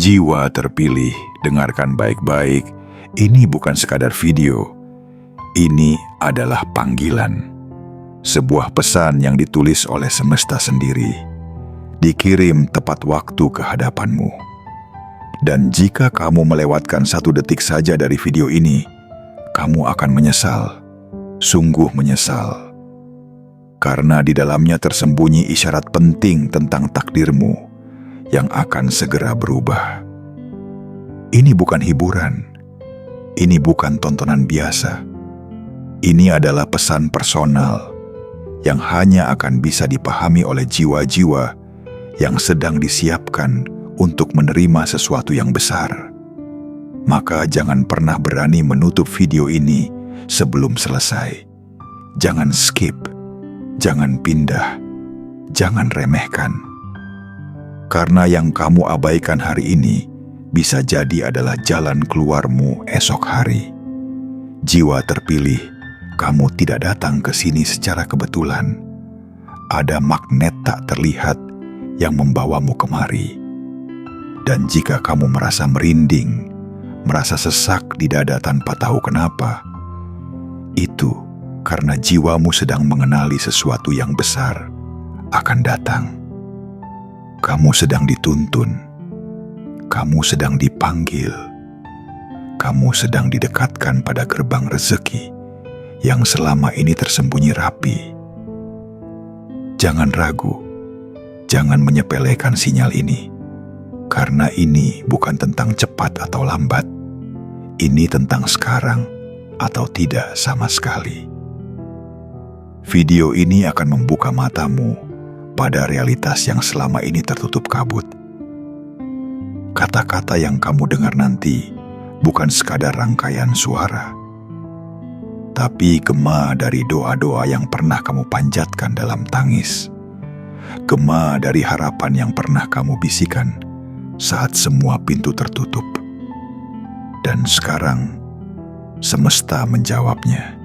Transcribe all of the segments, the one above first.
Jiwa terpilih, dengarkan baik-baik. Ini bukan sekadar video. Ini adalah panggilan. Sebuah pesan yang ditulis oleh semesta sendiri. Dikirim tepat waktu ke hadapanmu. Dan jika kamu melewatkan 1 detik saja dari video ini, kamu akan menyesal. Sungguh menyesal. Karena di dalamnya tersembunyi isyarat penting tentang takdirmu yang akan segera berubah. Ini bukan hiburan. Ini bukan tontonan biasa. Ini adalah pesan personal yang hanya akan bisa dipahami oleh jiwa-jiwa yang sedang disiapkan untuk menerima sesuatu yang besar. Maka jangan pernah berani menutup video ini sebelum selesai. Jangan skip, jangan pindah, jangan remehkan. Karena yang kamu abaikan hari ini bisa jadi adalah jalan keluarmu esok hari. Jiwa terpilih, kamu tidak datang ke sini secara kebetulan. Ada magnet tak terlihat yang membawamu kemari. Dan jika kamu merasa merinding, merasa sesak di dada tanpa tahu kenapa, itu karena jiwamu sedang mengenali sesuatu yang besar akan datang. Kamu sedang dituntun, kamu sedang dipanggil, kamu sedang didekatkan pada gerbang rezeki yang selama ini tersembunyi rapi. Jangan ragu, jangan menyepelekan sinyal ini, karena ini bukan tentang cepat atau lambat. Ini tentang sekarang atau tidak sama sekali. Video ini akan membuka matamu pada realitas yang selama ini tertutup kabut. Kata-kata yang kamu dengar nanti bukan sekadar rangkaian suara, tapi gema dari doa-doa yang pernah kamu panjatkan dalam tangis. Gema dari harapan yang pernah kamu bisikan saat semua pintu tertutup. Dan sekarang, semesta menjawabnya.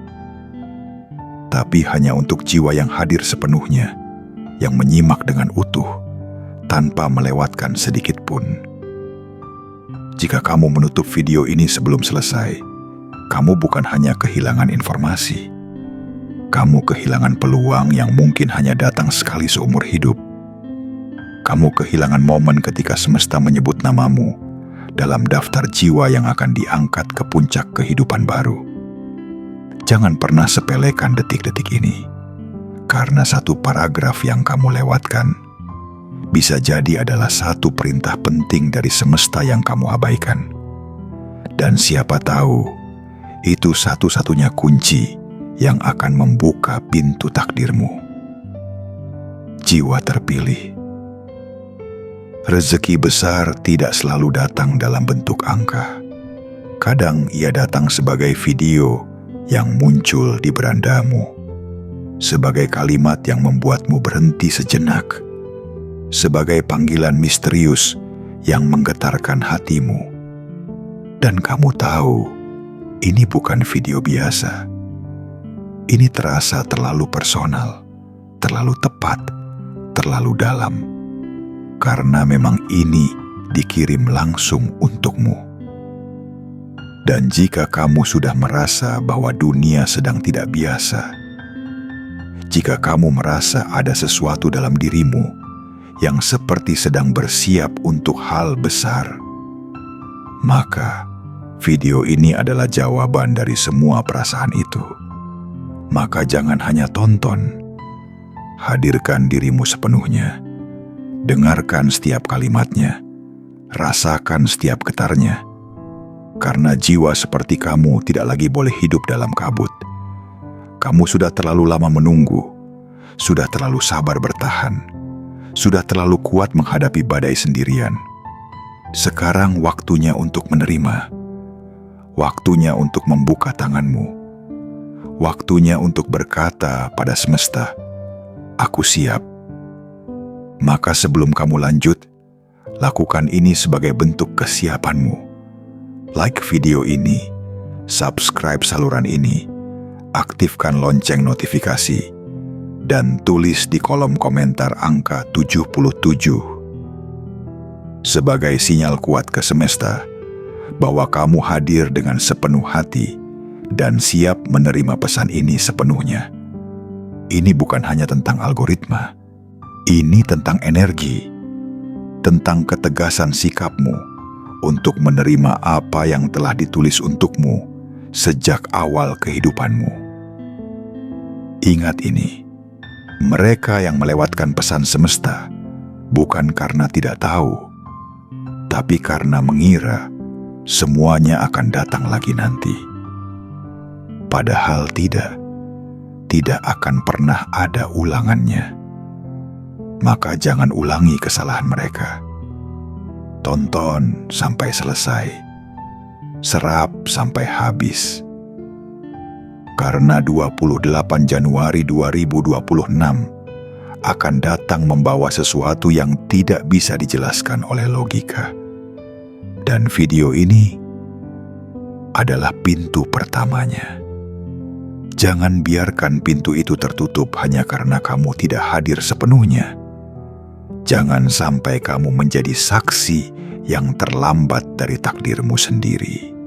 Tapi hanya untuk jiwa yang hadir sepenuhnya, yang menyimak dengan utuh, tanpa melewatkan sedikit pun. Jika kamu menutup video ini sebelum selesai, kamu bukan hanya kehilangan informasi. Kamu kehilangan peluang yang mungkin hanya datang sekali seumur hidup. Kamu kehilangan momen ketika semesta menyebut namamu dalam daftar jiwa yang akan diangkat ke puncak kehidupan baru. Jangan pernah sepelekan detik-detik ini, karena satu paragraf yang kamu lewatkan bisa jadi adalah satu perintah penting dari semesta yang kamu abaikan. Dan siapa tahu, itu satu-satunya kunci yang akan membuka pintu takdirmu. Jiwa terpilih. Rezeki besar tidak selalu datang dalam bentuk angka. Kadang ia datang sebagai video yang muncul di berandamu, sebagai kalimat yang membuatmu berhenti sejenak, sebagai panggilan misterius yang menggetarkan hatimu. Dan kamu tahu, ini bukan video biasa. Ini terasa terlalu personal, terlalu tepat, terlalu dalam. Karena memang ini dikirim langsung untukmu. Dan jika kamu sudah merasa bahwa dunia sedang tidak biasa, jika kamu merasa ada sesuatu dalam dirimu yang seperti sedang bersiap untuk hal besar, maka video ini adalah jawaban dari semua perasaan itu. Maka jangan hanya tonton, hadirkan dirimu sepenuhnya. Dengarkan setiap kalimatnya, rasakan setiap getarnya, karena jiwa seperti kamu tidak lagi boleh hidup dalam kabut. Kamu sudah terlalu lama menunggu, sudah terlalu sabar bertahan, sudah terlalu kuat menghadapi badai sendirian. Sekarang waktunya untuk menerima, waktunya untuk membuka tanganmu, waktunya untuk berkata pada semesta, "Aku siap." Maka sebelum kamu lanjut, lakukan ini sebagai bentuk kesiapanmu. Like video ini, subscribe saluran ini, aktifkan lonceng notifikasi, dan tulis di kolom komentar angka 77. sebagai sinyal kuat ke semesta bahwa kamu hadir dengan sepenuh hati dan siap menerima pesan ini sepenuhnya. Ini bukan hanya tentang algoritma, ini tentang energi, tentang ketegasan sikapmu untuk menerima apa yang telah ditulis untukmu sejak awal kehidupanmu. Ingat ini, mereka yang melewatkan pesan semesta bukan karena tidak tahu, tapi karena mengira semuanya akan datang lagi nanti. Padahal tidak akan pernah ada ulangannya. Maka jangan ulangi kesalahan mereka. Tonton sampai selesai. Serap sampai habis. Karena 28 Januari 2026 akan datang membawa sesuatu yang tidak bisa dijelaskan oleh logika. Dan video ini adalah pintu pertamanya. Jangan biarkan pintu itu tertutup hanya karena kamu tidak hadir sepenuhnya. Jangan sampai kamu menjadi saksi yang terlambat dari takdirmu sendiri.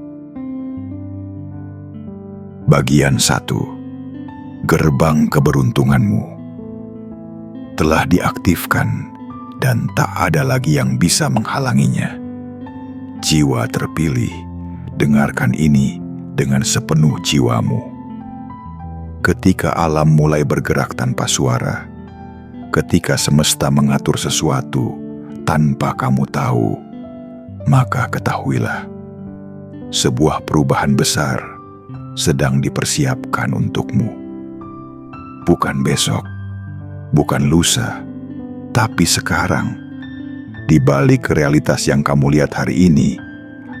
Bagian 1. Gerbang keberuntunganmu telah diaktifkan dan tak ada lagi yang bisa menghalanginya. Jiwa terpilih, dengarkan ini dengan sepenuh jiwamu. Ketika alam mulai bergerak tanpa suara, ketika semesta mengatur sesuatu tanpa kamu tahu, maka ketahuilah, sebuah perubahan besar sedang dipersiapkan untukmu. Bukan besok, bukan lusa, tapi sekarang. Di balik realitas yang kamu lihat hari ini,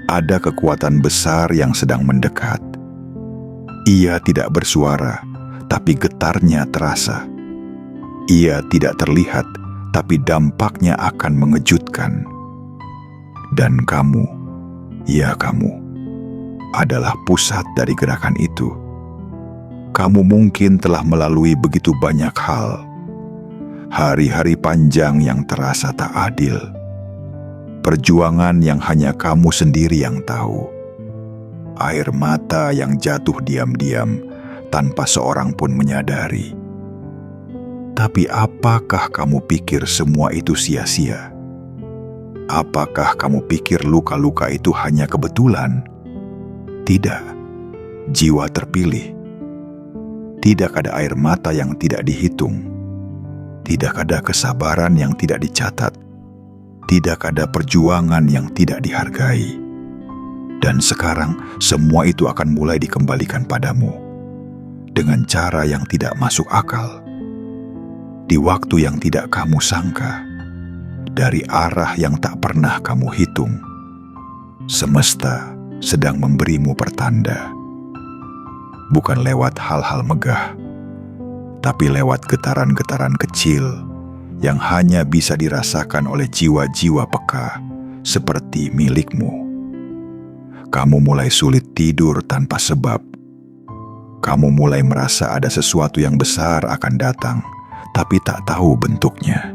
ada kekuatan besar yang sedang mendekat. Ia tidak bersuara, tapi getarnya terasa. Ia tidak terlihat, tapi dampaknya akan mengejutkan. Dan kamu, ya kamu, adalah pusat dari gerakan itu. Kamu mungkin telah melalui begitu banyak hal. Hari-hari panjang yang terasa tak adil. Perjuangan yang hanya kamu sendiri yang tahu. Air mata yang jatuh diam-diam tanpa seorang pun menyadari. Tapi apakah kamu pikir semua itu sia-sia? Apakah kamu pikir luka-luka itu hanya kebetulan? Tidak. Jiwa terpilih. Tidak ada air mata yang tidak dihitung. Tidak ada kesabaran yang tidak dicatat. Tidak ada perjuangan yang tidak dihargai. Dan sekarang semua itu akan mulai dikembalikan padamu dengan cara yang tidak masuk akal, di waktu yang tidak kamu sangka, dari arah yang tak pernah kamu hitung. Semesta sedang memberimu pertanda, bukan lewat hal-hal megah, tapi lewat getaran-getaran kecil yang hanya bisa dirasakan oleh jiwa-jiwa peka seperti milikmu. Kamu mulai sulit tidur tanpa sebab. Kamu mulai merasa ada sesuatu yang besar akan datang, tapi tak tahu bentuknya.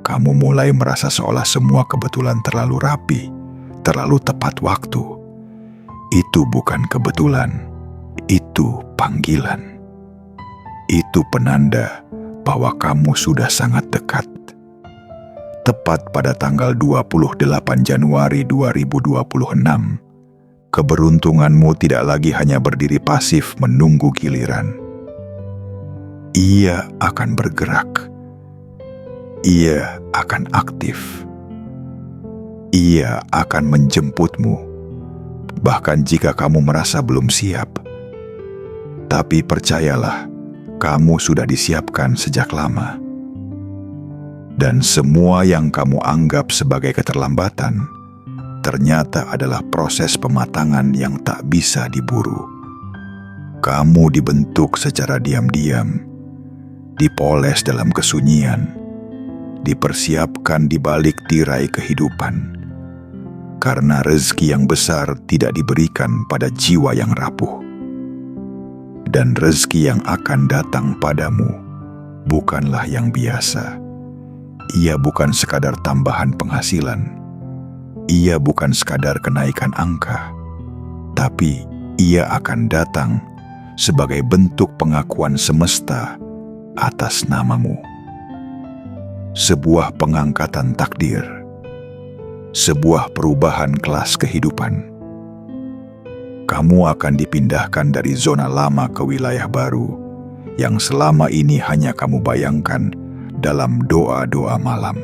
Kamu mulai merasa seolah semua kebetulan terlalu rapi, terlalu tepat waktu. Itu bukan kebetulan, itu panggilan. Itu penanda bahwa kamu sudah sangat dekat. Tepat pada tanggal 28 Januari 2026, keberuntunganmu tidak lagi hanya berdiri pasif menunggu giliran. Ia akan bergerak. Ia akan aktif. Ia akan menjemputmu, bahkan jika kamu merasa belum siap. Tapi percayalah, kamu sudah disiapkan sejak lama. Dan semua yang kamu anggap sebagai keterlambatan ternyata adalah proses pematangan yang tak bisa diburu. Kamu dibentuk secara diam-diam, dipoles dalam kesunyian, dipersiapkan di balik tirai kehidupan. Karena rezeki yang besar tidak diberikan pada jiwa yang rapuh. Dan rezeki yang akan datang padamu bukanlah yang biasa. Ia bukan sekadar tambahan penghasilan, ia bukan sekadar kenaikan angka, tapi ia akan datang sebagai bentuk pengakuan semesta atas namamu. Sebuah pengangkatan takdir, sebuah perubahan kelas kehidupan. Kamu akan dipindahkan dari zona lama ke wilayah baru yang selama ini hanya kamu bayangkan dalam doa-doa malam.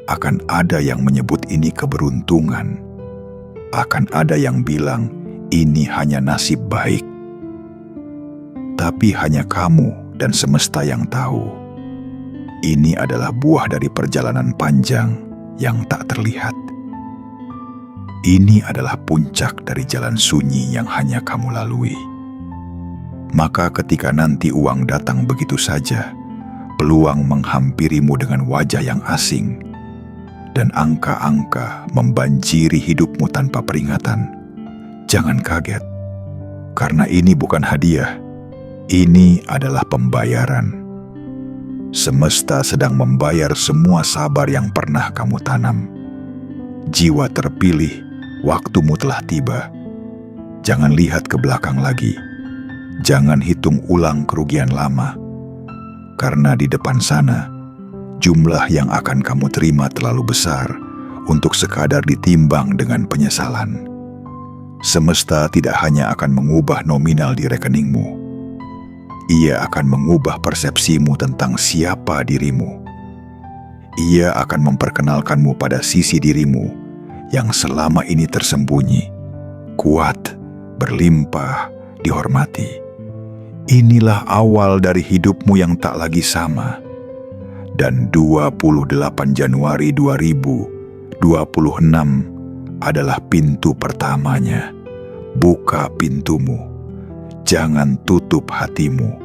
Akan ada yang menyebut ini keberuntungan. Akan ada yang bilang ini hanya nasib baik. Tapi hanya kamu dan semesta yang tahu. Ini adalah buah dari perjalanan panjang yang tak terlihat. Ini adalah puncak dari jalan sunyi yang hanya kamu lalui. Maka ketika nanti uang datang begitu saja, peluang menghampirimu dengan wajah yang asing, dan angka-angka membanjiri hidupmu tanpa peringatan, jangan kaget. Karena ini bukan hadiah, ini adalah pembayaran. Semesta sedang membayar semua sabar yang pernah kamu tanam. Jiwa terpilih, waktumu telah tiba. Jangan lihat ke belakang lagi. Jangan hitung ulang kerugian lama. Karena di depan sana, jumlah yang akan kamu terima terlalu besar untuk sekadar ditimbang dengan penyesalan. Semesta tidak hanya akan mengubah nominal di rekeningmu. Ia akan mengubah persepsimu tentang siapa dirimu. Ia akan memperkenalkanmu pada sisi dirimu yang selama ini tersembunyi, kuat, berlimpah, dihormati. Inilah awal dari hidupmu yang tak lagi sama. Dan 28 Januari 2026 adalah pintu pertamanya. Buka pintumu. Jangan tutup hatimu.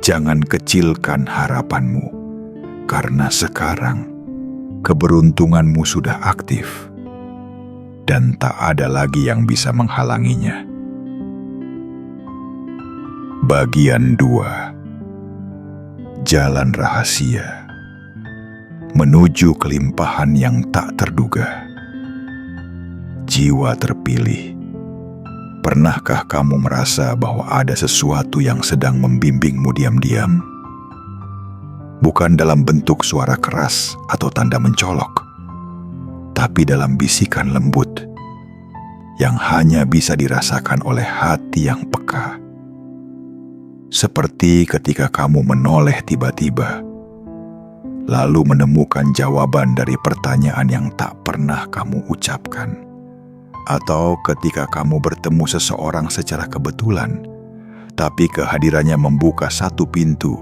Jangan kecilkan harapanmu. Karena sekarang keberuntunganmu sudah aktif. Dan tak ada lagi yang bisa menghalanginya. Bagian 2. Jalan rahasia menuju kelimpahan yang tak terduga. Jiwa terpilih, pernahkah kamu merasa bahwa ada sesuatu yang sedang membimbingmu diam-diam? Bukan dalam bentuk suara keras atau tanda mencolok, tapi dalam bisikan lembut yang hanya bisa dirasakan oleh hati yang peka. Seperti ketika kamu menoleh tiba-tiba, lalu menemukan jawaban dari pertanyaan yang tak pernah kamu ucapkan. Atau ketika kamu bertemu seseorang secara kebetulan, tapi kehadirannya membuka satu pintu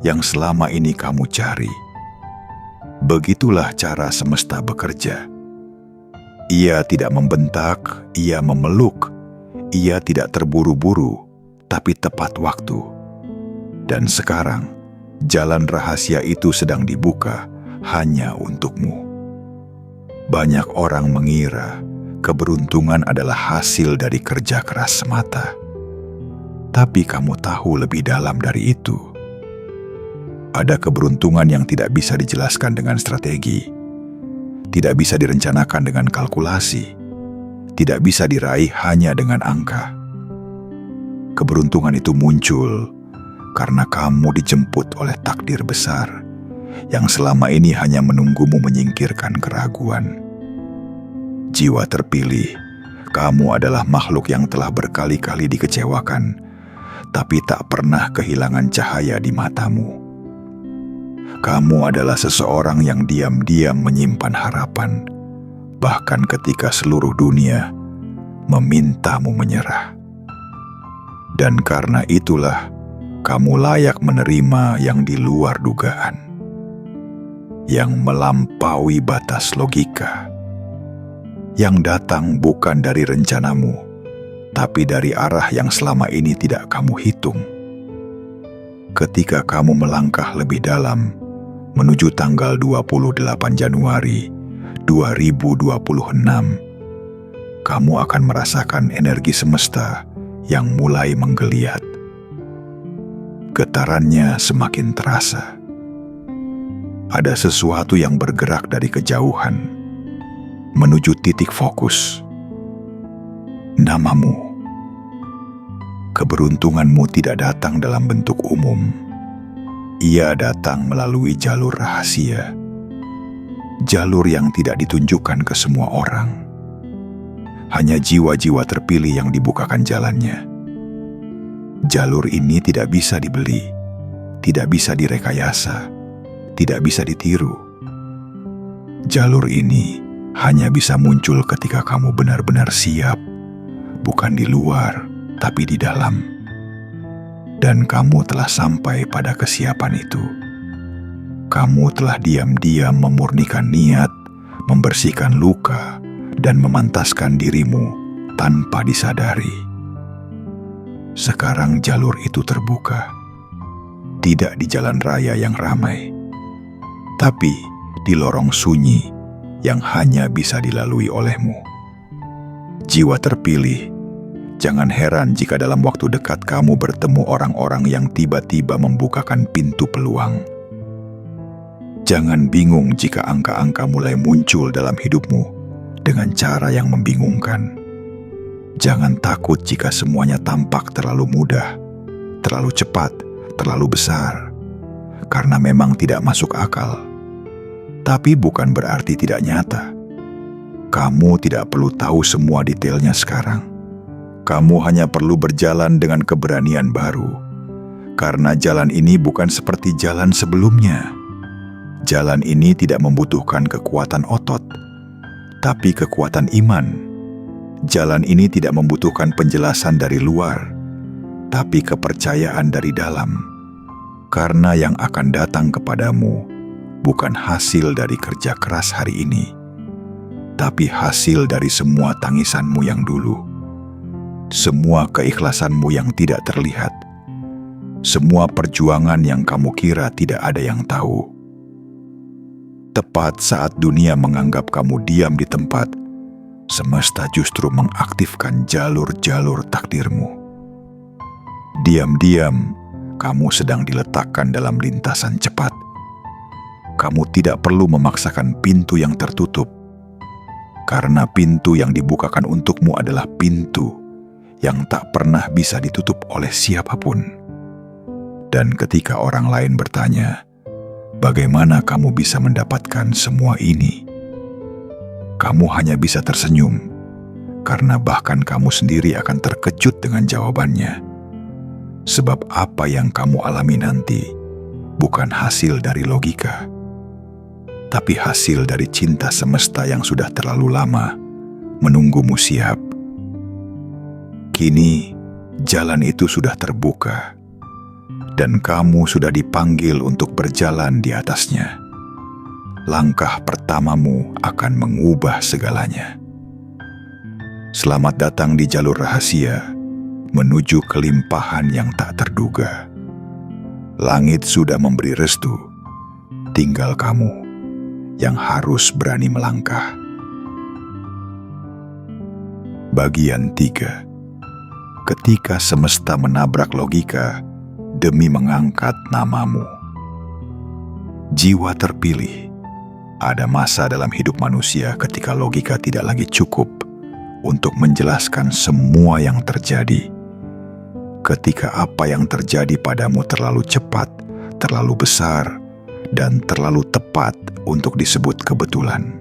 yang selama ini kamu cari. Begitulah cara semesta bekerja. Ia tidak membentak, ia memeluk. Ia tidak terburu-buru, tapi tepat waktu. Dan sekarang, jalan rahasia itu sedang dibuka hanya untukmu. Banyak orang mengira keberuntungan adalah hasil dari kerja keras semata. Tapi kamu tahu lebih dalam dari itu. Ada keberuntungan yang tidak bisa dijelaskan dengan strategi, tidak bisa direncanakan dengan kalkulasi, tidak bisa diraih hanya dengan angka. Keberuntungan itu muncul karena kamu dijemput oleh takdir besar yang selama ini hanya menunggumu menyingkirkan keraguan. Jiwa terpilih, kamu adalah makhluk yang telah berkali-kali dikecewakan, tapi tak pernah kehilangan cahaya di matamu. Kamu adalah seseorang yang diam-diam menyimpan harapan, bahkan ketika seluruh dunia memintamu menyerah. Dan karena itulah, kamu layak menerima yang di luar dugaan, yang melampaui batas logika, yang datang bukan dari rencanamu, tapi dari arah yang selama ini tidak kamu hitung. Ketika kamu melangkah lebih dalam menuju tanggal 28 Januari 2026, kamu akan merasakan energi semesta yang mulai menggeliat. Getarannya semakin terasa. Ada sesuatu yang bergerak dari kejauhan, menuju titik fokus. Namamu. Keberuntunganmu tidak datang dalam bentuk umum. Ia datang melalui jalur rahasia. Jalur yang tidak ditunjukkan ke semua orang. Hanya jiwa-jiwa terpilih yang dibukakan jalannya. Jalur ini tidak bisa dibeli, tidak bisa direkayasa, tidak bisa ditiru. Jalur ini hanya bisa muncul ketika kamu benar-benar siap, bukan di luar, tapi di dalam. Dan kamu telah sampai pada kesiapan itu. Kamu telah diam-diam memurnikan niat, membersihkan luka, dan memantaskan dirimu tanpa disadari. Sekarang jalur itu terbuka. Tidak di jalan raya yang ramai, tapi di lorong sunyi yang hanya bisa dilalui olehmu. Jiwa terpilih, jangan heran jika dalam waktu dekat kamu bertemu orang-orang yang tiba-tiba membukakan pintu peluang. Jangan bingung jika angka-angka mulai muncul dalam hidupmu dengan cara yang membingungkan. Jangan takut jika semuanya tampak terlalu mudah, terlalu cepat, terlalu besar, karena memang tidak masuk akal. Tapi bukan berarti tidak nyata. Kamu tidak perlu tahu semua detailnya sekarang. Kamu hanya perlu berjalan dengan keberanian baru, karena jalan ini bukan seperti jalan sebelumnya. Jalan ini tidak membutuhkan kekuatan otot, tapi kekuatan iman. Jalan ini tidak membutuhkan penjelasan dari luar, tapi kepercayaan dari dalam. Karena yang akan datang kepadamu bukan hasil dari kerja keras hari ini, tapi hasil dari semua tangisanmu yang dulu, semua keikhlasanmu yang tidak terlihat, semua perjuangan yang kamu kira tidak ada yang tahu. Tepat saat dunia menganggap kamu diam di tempat, semesta justru mengaktifkan jalur-jalur takdirmu. Diam-diam, kamu sedang diletakkan dalam lintasan cepat. Kamu tidak perlu memaksakan pintu yang tertutup, karena pintu yang dibukakan untukmu adalah pintu yang tak pernah bisa ditutup oleh siapapun. Dan ketika orang lain bertanya, bagaimana kamu bisa mendapatkan semua ini? Kamu hanya bisa tersenyum, karena bahkan kamu sendiri akan terkejut dengan jawabannya. Sebab apa yang kamu alami nanti bukan hasil dari logika, tapi hasil dari cinta semesta yang sudah terlalu lama menunggumu siap. Kini, jalan itu sudah terbuka, dan kamu sudah dipanggil untuk berjalan di atasnya. Langkah pertamamu akan mengubah segalanya. Selamat datang di jalur rahasia, menuju kelimpahan yang tak terduga. Langit sudah memberi restu, tinggal kamu yang harus berani melangkah. Bagian 3. Ketika semesta menabrak logika demi mengangkat namamu. Jiwa terpilih. Ada masa dalam hidup manusia ketika logika tidak lagi cukup untuk menjelaskan semua yang terjadi. Ketika apa yang terjadi padamu terlalu cepat, terlalu besar, dan terlalu tepat untuk disebut kebetulan.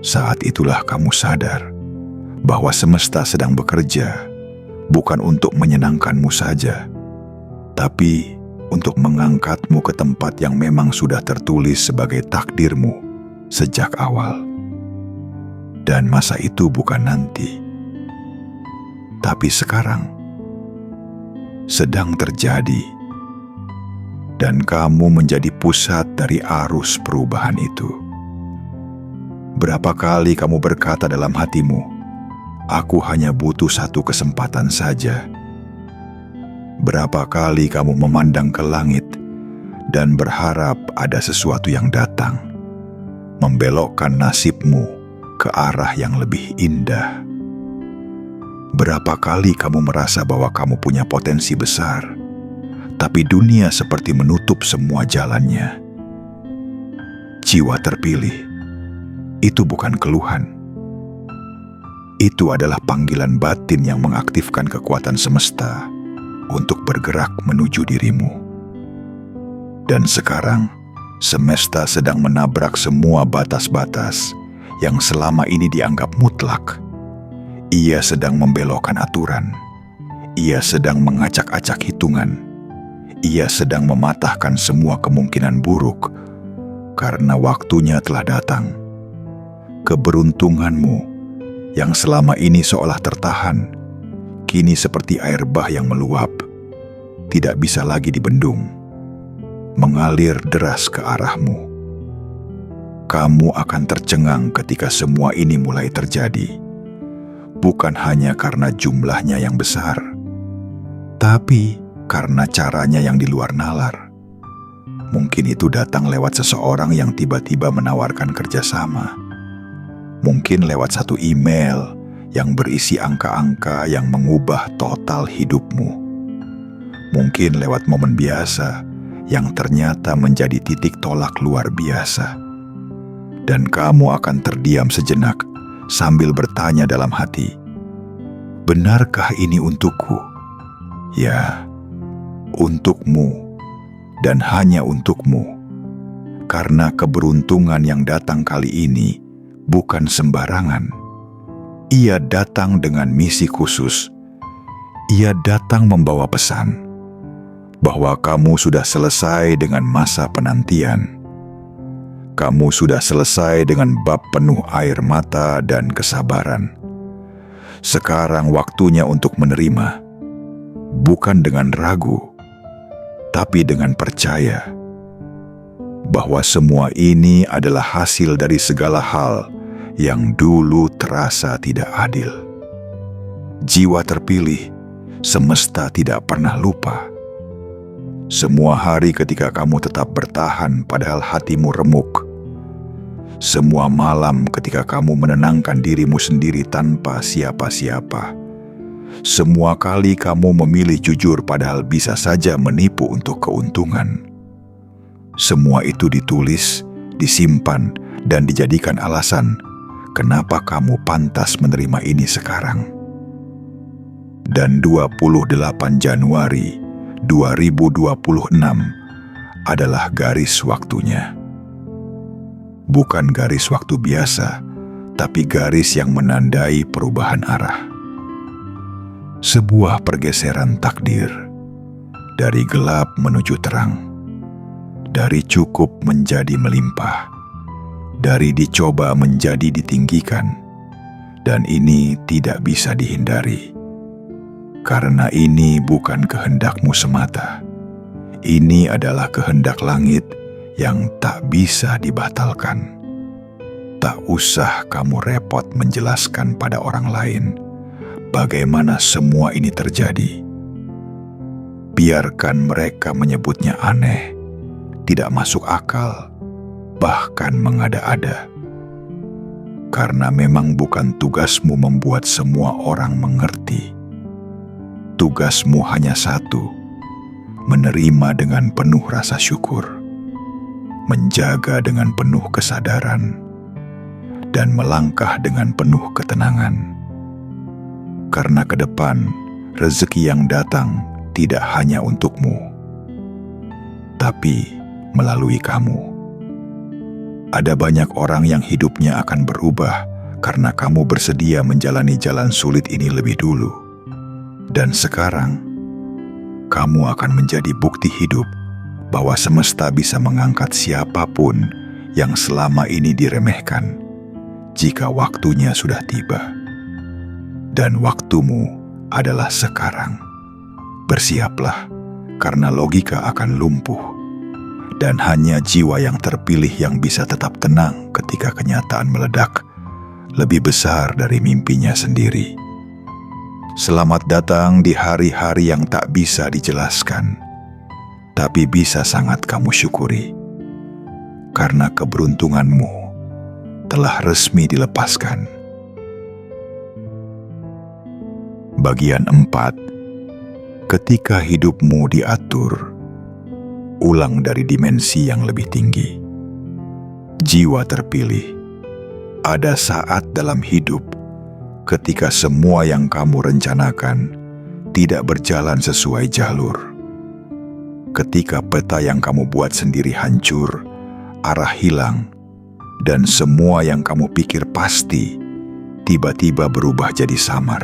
Saat itulah kamu sadar bahwa semesta sedang bekerja bukan untuk menyenangkanmu saja, tapi untuk mengangkatmu ke tempat yang memang sudah tertulis sebagai takdirmu sejak awal. Dan masa itu bukan nanti, tapi sekarang sedang terjadi, dan kamu menjadi pusat dari arus perubahan itu. Berapa kali kamu berkata dalam hatimu, "Aku hanya butuh satu kesempatan saja." Berapa kali kamu memandang ke langit dan berharap ada sesuatu yang datang, membelokkan nasibmu ke arah yang lebih indah. Berapa kali kamu merasa bahwa kamu punya potensi besar, tapi dunia seperti menutup semua jalannya. Jiwa terpilih, Itu bukan keluhan. Itu adalah panggilan batin yang mengaktifkan kekuatan semesta untuk bergerak menuju dirimu. Dan sekarang, semesta sedang menabrak semua batas-batas yang selama ini dianggap mutlak. Ia sedang membelokkan aturan. Ia sedang mengacak-acak hitungan. Ia sedang mematahkan semua kemungkinan buruk karena waktunya telah datang. Keberuntunganmu yang selama ini seolah tertahan, kini seperti air bah yang meluap, tidak bisa lagi dibendung, mengalir deras ke arahmu. Kamu akan tercengang ketika semua ini mulai terjadi, bukan hanya karena jumlahnya yang besar, tapi karena caranya yang di luar nalar. Mungkin itu datang lewat seseorang yang tiba-tiba menawarkan kerjasama. Mungkin lewat satu email yang berisi angka-angka yang mengubah total hidupmu. Mungkin lewat momen biasa yang ternyata menjadi titik tolak luar biasa. Dan kamu akan terdiam sejenak sambil bertanya dalam hati, benarkah ini untukku? Ya, untukmu dan hanya untukmu. Karena keberuntungan yang datang kali ini bukan sembarangan. Ia datang dengan misi khusus. Ia datang membawa pesan bahwa kamu sudah selesai dengan masa penantian. Kamu sudah selesai dengan bab penuh air mata dan kesabaran. Sekarang waktunya untuk menerima, bukan dengan ragu, tapi dengan percaya bahwa semua ini adalah hasil dari segala hal yang dulu terasa tidak adil. Jiwa terpilih, semesta tidak pernah lupa. Semua hari ketika kamu tetap bertahan padahal hatimu remuk. Semua malam ketika kamu menenangkan dirimu sendiri tanpa siapa-siapa. Semua kali kamu memilih jujur padahal bisa saja menipu untuk keuntungan. Semua itu ditulis, disimpan, dan dijadikan alasan kenapa kamu pantas menerima ini sekarang. Dan 28 Januari 2026 adalah garis waktunya. Bukan garis waktu biasa, tapi garis yang menandai perubahan arah. Sebuah pergeseran takdir, dari gelap menuju terang. Dari cukup menjadi melimpah, dari dicoba menjadi ditinggikan, dan ini tidak bisa dihindari. Karena ini bukan kehendakmu semata, ini adalah kehendak langit yang tak bisa dibatalkan. Tak usah kamu repot menjelaskan pada orang lain bagaimana semua ini terjadi. Biarkan mereka menyebutnya aneh, tidak masuk akal, bahkan mengada-ada. Karena memang bukan tugasmu membuat semua orang mengerti. Tugasmu hanya satu, menerima dengan penuh rasa syukur, menjaga dengan penuh kesadaran, dan melangkah dengan penuh ketenangan. Karena ke depan, rezeki yang datang tidak hanya untukmu, tapi melalui kamu. Ada banyak orang yang hidupnya akan berubah karena kamu bersedia menjalani jalan sulit ini lebih dulu. Dan sekarang, kamu akan menjadi bukti hidup bahwa semesta bisa mengangkat siapapun yang selama ini diremehkan jika waktunya sudah tiba. Dan waktumu adalah sekarang. Bersiaplah, karena logika akan lumpuh. Dan hanya jiwa yang terpilih yang bisa tetap tenang ketika kenyataan meledak lebih besar dari mimpinya sendiri. Selamat datang di hari-hari yang tak bisa dijelaskan, tapi bisa sangat kamu syukuri. Karena keberuntunganmu telah resmi dilepaskan. Bagian 4. Ketika hidupmu diatur ulang dari dimensi yang lebih tinggi. Jiwa terpilih, Ada saat dalam hidup ketika semua yang kamu rencanakan tidak berjalan sesuai jalur. Ketika peta yang kamu buat sendiri hancur, arah hilang, dan semua yang kamu pikir pasti tiba-tiba berubah jadi samar.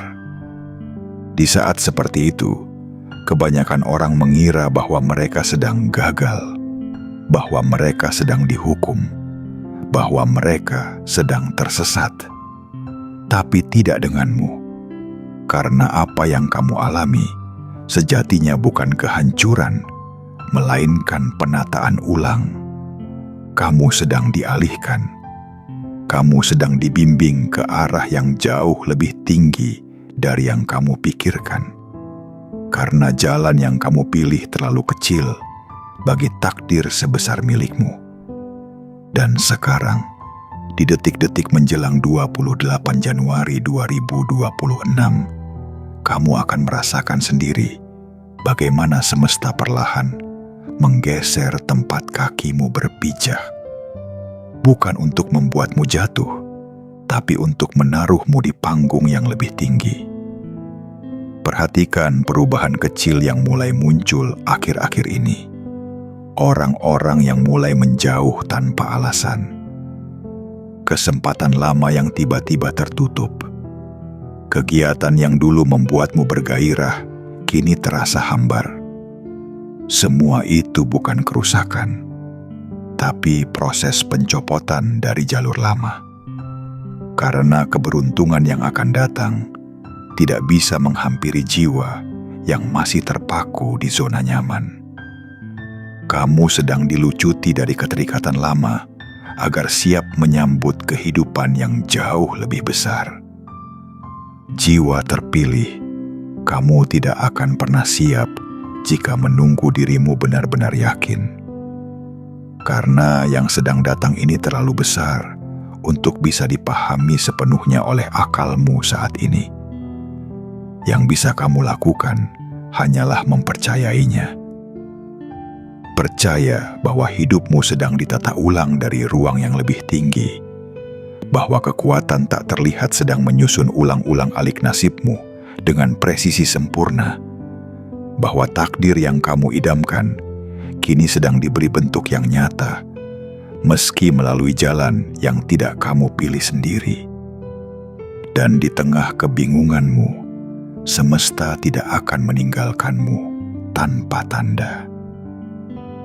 Di saat seperti itu, kebanyakan orang mengira bahwa mereka sedang gagal, bahwa mereka sedang dihukum, bahwa mereka sedang tersesat. Tapi tidak denganmu, karena apa yang kamu alami sejatinya bukan kehancuran, melainkan penataan ulang. Kamu sedang dialihkan, kamu sedang dibimbing ke arah yang jauh lebih tinggi dari yang kamu pikirkan. Karena jalan yang kamu pilih terlalu kecil bagi takdir sebesar milikmu. Dan sekarang, di detik-detik menjelang 28 Januari 2026, kamu akan merasakan sendiri bagaimana semesta perlahan menggeser tempat kakimu berpijak. Bukan untuk membuatmu jatuh, tapi untuk menaruhmu di panggung yang lebih tinggi. Perhatikan perubahan kecil yang mulai muncul akhir-akhir ini. Orang-orang yang mulai menjauh tanpa alasan. Kesempatan lama yang tiba-tiba tertutup. Kegiatan yang dulu membuatmu bergairah, kini terasa hambar. Semua itu bukan kerusakan, tapi proses pencopotan dari jalur lama. Karena keberuntungan yang akan datang tidak bisa menghampiri jiwa yang masih terpaku di zona nyaman. Kamu sedang dilucuti dari keterikatan lama agar siap menyambut kehidupan yang jauh lebih besar. Jiwa terpilih, kamu tidak akan pernah siap jika menunggu dirimu benar-benar yakin. Karena yang sedang datang ini terlalu besar untuk bisa dipahami sepenuhnya oleh akalmu saat ini. Yang bisa kamu lakukan hanyalah mempercayainya. Percaya bahwa hidupmu sedang ditata ulang dari ruang yang lebih tinggi, bahwa kekuatan tak terlihat sedang menyusun ulang-ulang alik nasibmu dengan presisi sempurna, bahwa takdir yang kamu idamkan kini sedang diberi bentuk yang nyata, meski melalui jalan yang tidak kamu pilih sendiri. Dan di tengah kebingunganmu, semesta tidak akan meninggalkanmu tanpa tanda.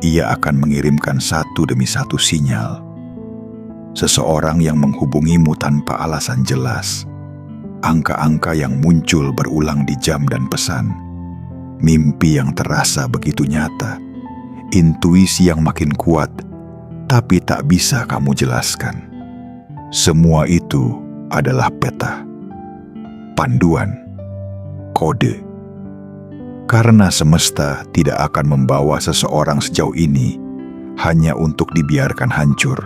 Ia akan mengirimkan satu demi satu sinyal. Seseorang yang menghubungimu tanpa alasan jelas. Angka-angka yang muncul berulang di jam dan pesan. Mimpi yang terasa begitu nyata. Intuisi yang makin kuat, tapi tak bisa kamu jelaskan. Semua itu adalah peta, panduan, kode. Karena semesta tidak akan membawa seseorang sejauh ini hanya untuk dibiarkan hancur.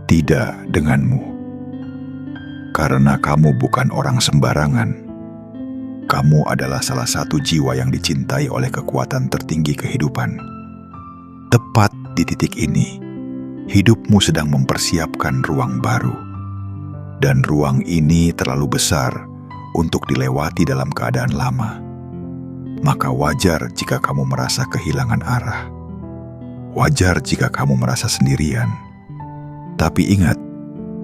Tidak denganmu. Karena kamu bukan orang sembarangan. Kamu adalah salah satu jiwa yang dicintai oleh kekuatan tertinggi kehidupan. Tepat di titik ini, hidupmu sedang mempersiapkan ruang baru. Dan ruang ini terlalu besar untuk dilewati dalam keadaan lama. Maka wajar jika kamu merasa kehilangan arah. Wajar jika kamu merasa sendirian. Tapi ingat,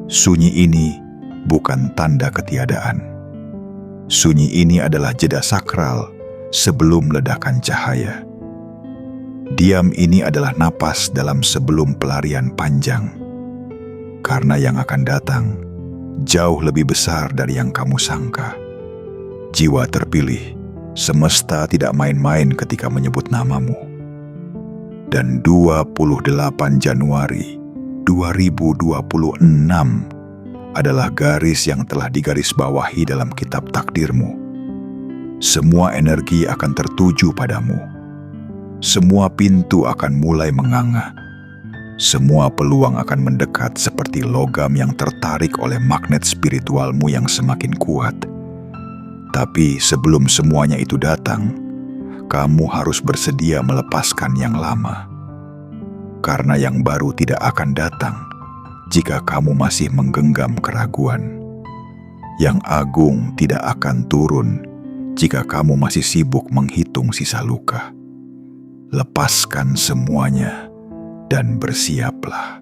sunyi ini bukan tanda ketiadaan. Sunyi ini adalah jeda sakral sebelum ledakan cahaya. Diam ini adalah napas dalam sebelum pelarian panjang. Karena yang akan datang jauh lebih besar dari yang kamu sangka. Jiwa terpilih, semesta tidak main-main ketika menyebut namamu. Dan 28 Januari 2026 adalah garis yang telah digarisbawahi dalam kitab takdirmu. Semua energi akan tertuju padamu. Semua pintu akan mulai menganga. Semua peluang akan mendekat seperti logam yang tertarik oleh magnet spiritualmu yang semakin kuat. Tapi sebelum semuanya itu datang, kamu harus bersedia melepaskan yang lama. Karena yang baru tidak akan datang jika kamu masih menggenggam keraguan. Yang agung tidak akan turun jika kamu masih sibuk menghitung sisa luka. Lepaskan semuanya dan bersiaplah.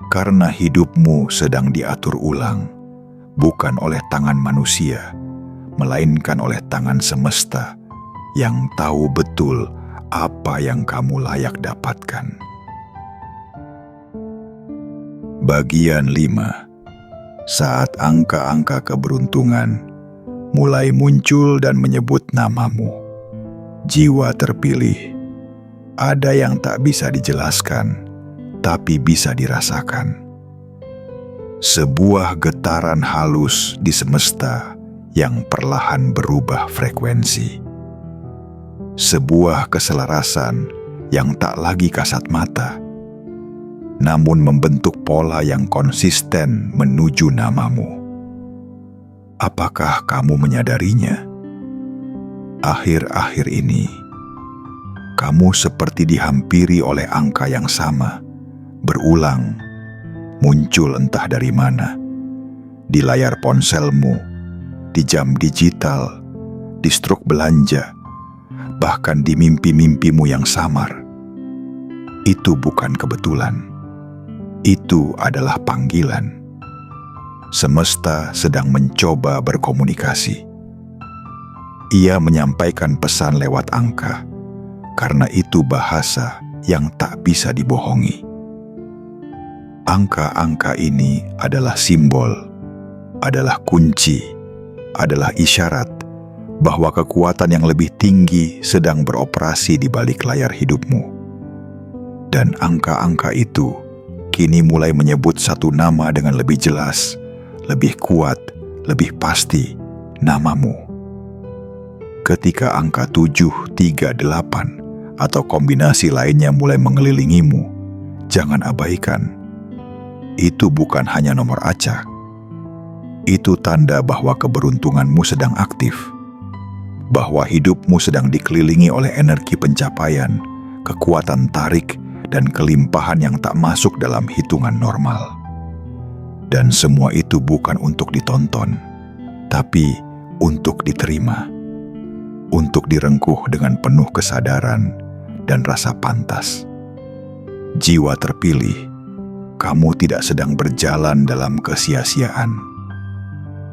Karena hidupmu sedang diatur ulang, bukan oleh tangan manusia, melainkan oleh tangan semesta yang tahu betul apa yang kamu layak dapatkan. Bagian 5. Saat angka-angka keberuntungan mulai muncul dan menyebut namamu, jiwa terpilih, ada yang tak bisa dijelaskan, tapi bisa dirasakan. Sebuah getaran halus di semesta yang perlahan berubah frekuensi. Sebuah keselarasan yang tak lagi kasat mata, namun membentuk pola yang konsisten menuju namamu. Apakah kamu menyadarinya? Akhir-akhir ini, kamu seperti dihampiri oleh angka yang sama, berulang, muncul entah dari mana, di layar ponselmu, di jam digital, di struk belanja, bahkan di mimpi-mimpimu yang samar. Itu bukan kebetulan. Itu adalah panggilan. Semesta sedang mencoba berkomunikasi. Ia menyampaikan pesan lewat angka, karena itu bahasa yang tak bisa dibohongi. Angka-angka ini adalah simbol, adalah kunci, adalah isyarat bahwa kekuatan yang lebih tinggi sedang beroperasi di balik layar hidupmu. Dan angka-angka itu kini mulai menyebut satu nama dengan lebih jelas, lebih kuat, lebih pasti, namamu. Ketika angka 7, 3, 8 atau kombinasi lainnya mulai mengelilingimu, jangan abaikan. Itu bukan hanya nomor acak. Itu tanda bahwa keberuntunganmu sedang aktif, bahwa hidupmu sedang dikelilingi oleh energi pencapaian, kekuatan tarik, dan kelimpahan yang tak masuk dalam hitungan normal. Dan semua itu bukan untuk ditonton, tapi untuk diterima, untuk direngkuh dengan penuh kesadaran dan rasa pantas. Jiwa terpilih, kamu tidak sedang berjalan dalam kesia-siaan.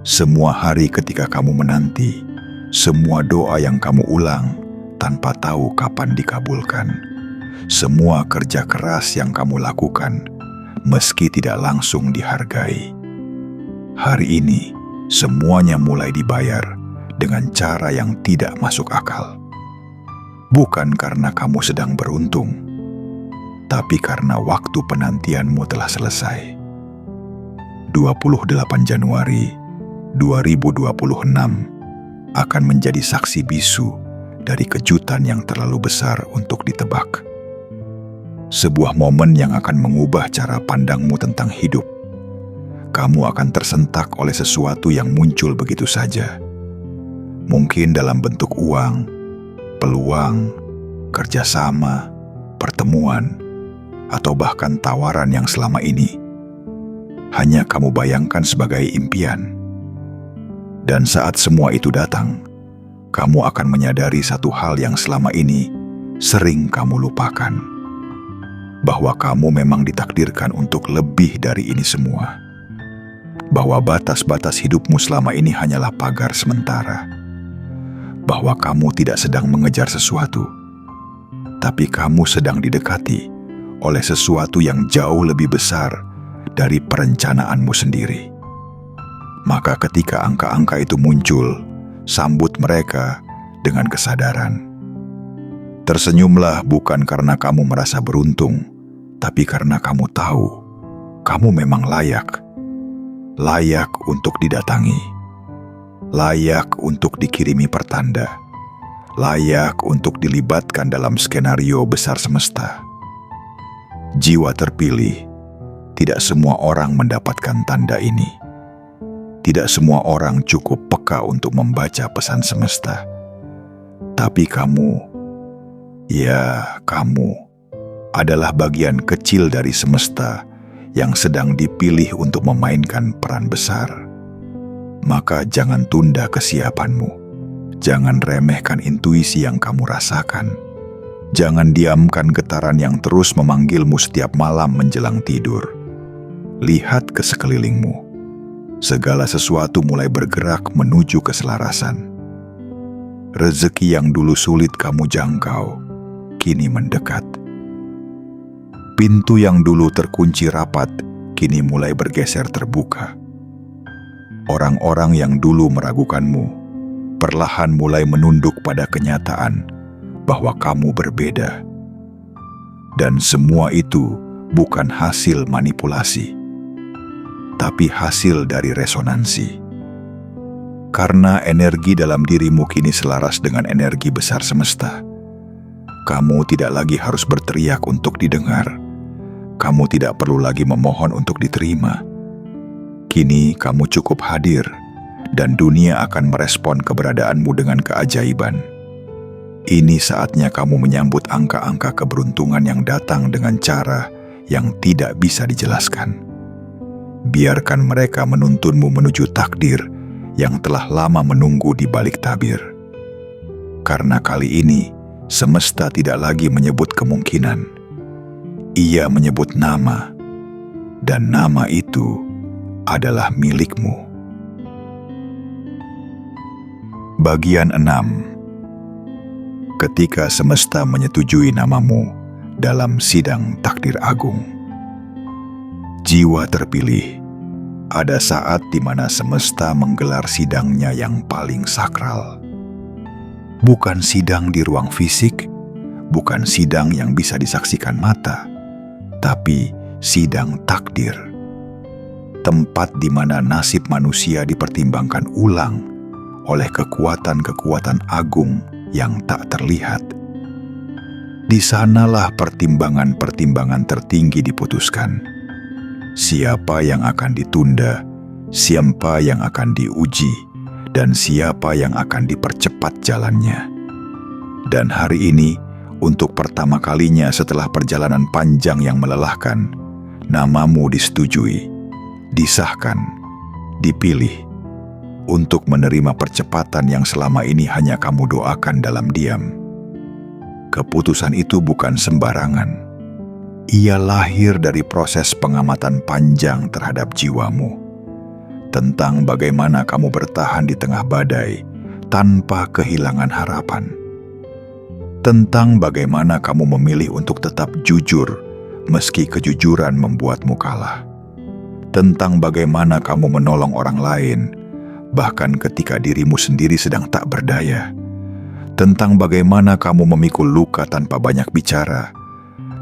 Semua hari ketika kamu menanti, semua doa yang kamu ulang tanpa tahu kapan dikabulkan, semua kerja keras yang kamu lakukan meski tidak langsung dihargai. Hari ini, semuanya mulai dibayar dengan cara yang tidak masuk akal. Bukan karena kamu sedang beruntung, tapi karena waktu penantianmu telah selesai. 28 Januari 2026 akan menjadi saksi bisu dari kejutan yang terlalu besar untuk ditebak. Sebuah momen yang akan mengubah cara pandangmu tentang hidup. Kamu akan tersentak oleh sesuatu yang muncul begitu saja. Mungkin dalam bentuk uang, peluang, kerjasama, pertemuan, atau bahkan tawaran yang selama ini hanya kamu bayangkan sebagai impian. Dan saat semua itu datang, kamu akan menyadari satu hal yang selama ini sering kamu lupakan. Bahwa kamu memang ditakdirkan untuk lebih dari ini semua. Bahwa batas-batas hidupmu selama ini hanyalah pagar sementara. Bahwa kamu tidak sedang mengejar sesuatu, tapi kamu sedang didekati oleh sesuatu yang jauh lebih besar dari perencanaanmu sendiri. Maka ketika angka-angka itu muncul, sambut mereka dengan kesadaran. Tersenyumlah bukan karena kamu merasa beruntung, tapi karena kamu tahu, kamu memang layak. Layak untuk didatangi. Layak untuk dikirimi pertanda. Layak untuk dilibatkan dalam skenario besar semesta. Jiwa terpilih, tidak semua orang mendapatkan tanda ini. Tidak semua orang cukup peka untuk membaca pesan semesta. Tapi kamu, ya kamu, adalah bagian kecil dari semesta yang sedang dipilih untuk memainkan peran besar. Maka jangan tunda kesiapanmu. Jangan remehkan intuisi yang kamu rasakan. Jangan diamkan getaran yang terus memanggilmu setiap malam menjelang tidur. Lihat ke sekelilingmu. Segala sesuatu mulai bergerak menuju keselarasan. Rezeki yang dulu sulit kamu jangkau, kini mendekat. Pintu yang dulu terkunci rapat, kini mulai bergeser terbuka. Orang-orang yang dulu meragukanmu, perlahan mulai menunduk pada kenyataan bahwa kamu berbeda. Dan semua itu bukan hasil manipulasi, tapi hasil dari resonansi. Karena energi dalam dirimu kini selaras dengan energi besar semesta. Kamu tidak lagi harus berteriak untuk didengar. Kamu tidak perlu lagi memohon untuk diterima. Kini kamu cukup hadir, dan dunia akan merespon keberadaanmu dengan keajaiban. Ini saatnya kamu menyambut angka-angka keberuntungan yang datang dengan cara yang tidak bisa dijelaskan. Biarkan mereka menuntunmu menuju takdir yang telah lama menunggu di balik tabir. Karena kali ini, semesta tidak lagi menyebut kemungkinan. Ia menyebut nama, dan nama itu adalah milikmu. Bagian 6. Ketika semesta menyetujui namamu dalam sidang takdir agung. Jiwa terpilih. Ada saat di mana semesta menggelar sidangnya yang paling sakral. Bukan sidang di ruang fisik, bukan sidang yang bisa disaksikan mata, tapi sidang takdir. Tempat di mana nasib manusia dipertimbangkan ulang oleh kekuatan-kekuatan agung yang tak terlihat. Di sanalah pertimbangan-pertimbangan tertinggi diputuskan. Siapa yang akan ditunda, siapa yang akan diuji, dan siapa yang akan dipercepat jalannya. Dan hari ini, untuk pertama kalinya setelah perjalanan panjang yang melelahkan, namamu disetujui, disahkan, dipilih, untuk menerima percepatan yang selama ini hanya kamu doakan dalam diam. Keputusan itu bukan sembarangan. Ia lahir dari proses pengamatan panjang terhadap jiwamu, tentang bagaimana kamu bertahan di tengah badai tanpa kehilangan harapan, tentang bagaimana kamu memilih untuk tetap jujur meski kejujuran membuatmu kalah, tentang bagaimana kamu menolong orang lain bahkan ketika dirimu sendiri sedang tak berdaya, tentang bagaimana kamu memikul luka tanpa banyak bicara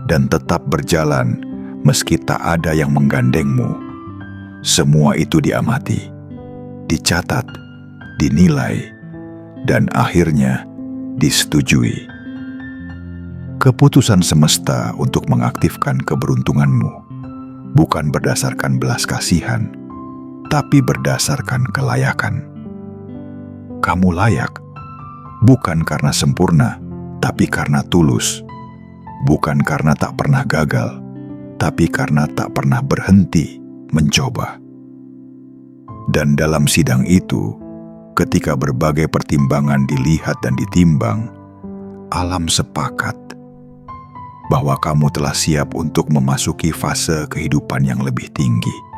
dan tetap berjalan meski tak ada yang menggandengmu. Semua itu diamati, dicatat, dinilai, dan akhirnya disetujui. Keputusan semesta untuk mengaktifkan keberuntunganmu bukan berdasarkan belas kasihan, tapi berdasarkan kelayakan. Kamu layak, bukan karena sempurna, tapi karena tulus. Bukan karena tak pernah gagal, tapi karena tak pernah berhenti mencoba. Dan dalam sidang itu, ketika berbagai pertimbangan dilihat dan ditimbang, alam sepakat bahwa kamu telah siap untuk memasuki fase kehidupan yang lebih tinggi.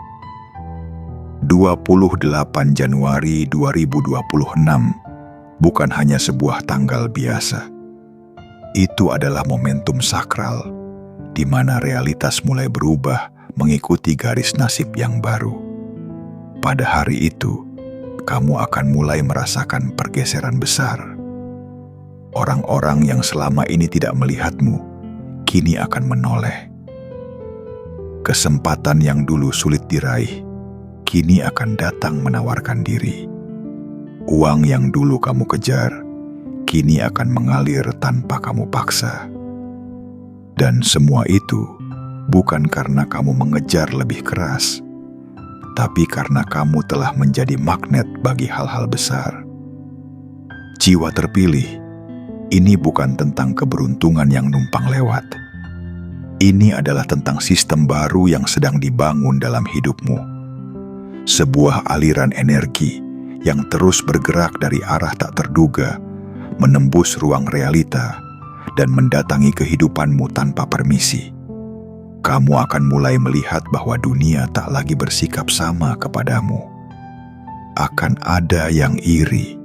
28 Januari 2026 bukan hanya sebuah tanggal biasa. Itu adalah momentum sakral, di mana realitas mulai berubah mengikuti garis nasib yang baru. Pada hari itu, kamu akan mulai merasakan pergeseran besar. Orang-orang yang selama ini tidak melihatmu, kini akan menoleh. Kesempatan yang dulu sulit diraih, kini akan datang menawarkan diri. Uang yang dulu kamu kejar, kini akan mengalir tanpa kamu paksa. Dan semua itu bukan karena kamu mengejar lebih keras, tapi karena kamu telah menjadi magnet bagi hal-hal besar. Jiwa terpilih, ini bukan tentang keberuntungan yang numpang lewat, Ini adalah tentang sistem baru yang sedang dibangun dalam hidupmu. Sebuah aliran energi yang terus bergerak dari arah tak terduga, menembus ruang realita, dan mendatangi kehidupanmu tanpa permisi. Kamu akan mulai melihat bahwa dunia tak lagi bersikap sama kepadamu. Akan ada yang iri,